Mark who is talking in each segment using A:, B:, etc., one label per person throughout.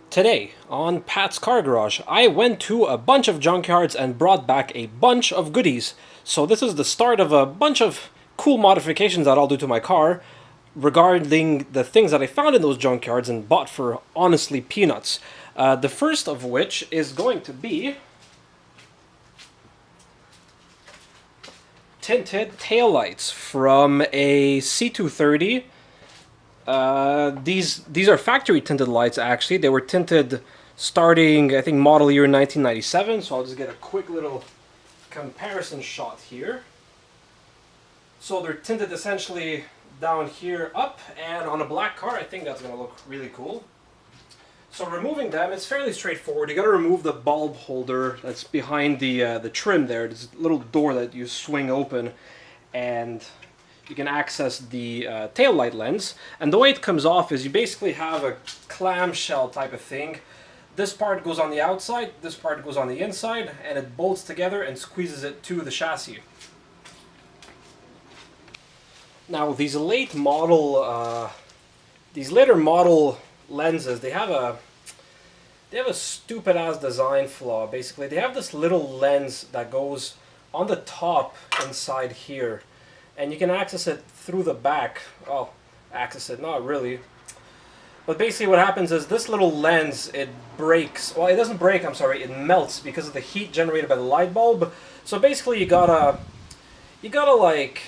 A: Today, on Pat's Car Garage, I went to a bunch of junkyards and brought back a bunch of goodies. So this is the start of a bunch of cool modifications that I'll do to my car regarding the things that I found in those junkyards and bought for honestly peanuts. The first of which is going to be tinted taillights from a C230. These are factory tinted lights actually. They were tinted starting, I think, model year 1997, so I'll just get a quick little comparison shot here. So they're tinted essentially down here up, and on a black car I think that's going to look really cool. So removing them, it's fairly straightforward. You got to remove the bulb holder that's behind the trim there. There's a little door that you swing open, and you can access the tail light lens. And the way it comes off is you basically have a clamshell type of thing. This part goes on the outside, this part goes on the inside, and it bolts together and squeezes it to the chassis. Now these later model lenses, they have a stupid ass design flaw. Basically, they have this little lens that goes on the top inside here, and you can access it through the back. Oh, access it, not really. But basically what happens is this little lens, it breaks. Well, it doesn't break, I'm sorry, it melts because of the heat generated by the light bulb. So basically you gotta like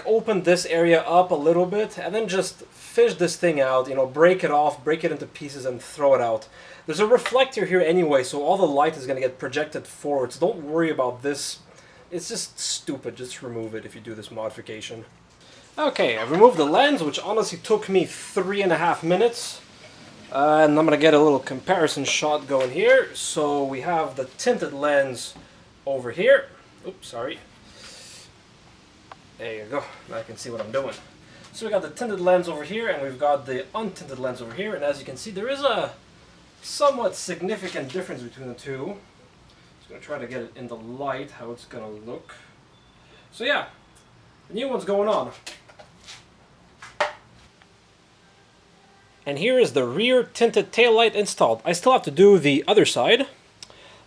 A: open this area up a little bit and then just fish this thing out, you know, break it off, break it into pieces and throw it out. There's a reflector here anyway, so all the light is gonna get projected forward, so don't worry about this. It's just stupid. Just remove it if you do this modification. Okay, I removed the lens, which honestly took me 3.5 minutes. And I'm going to get a little comparison shot going here. So we have the tinted lens over here. Oops, sorry. There you go. Now I can see what I'm doing. So we got the tinted lens over here, and we've got the untinted lens over here. And as you can see, there is a somewhat significant difference between the two. I'm going to try to get it in the light, how it's going to look. So yeah, the new one's going on. And here is the rear tinted taillight installed. I still have to do the other side,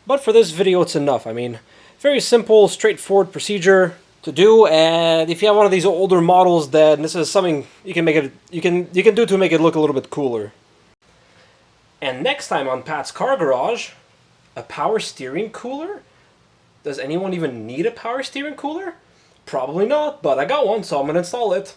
A: but for this video it's enough. I mean, very simple, straightforward procedure to do, and if you have one of these older models, then this is something you can make it you can do to make it look a little bit cooler. And next time on Pat's Car Garage, a power steering cooler? Does anyone even need a power steering cooler? Probably not, but I got one, so I'm going to install it.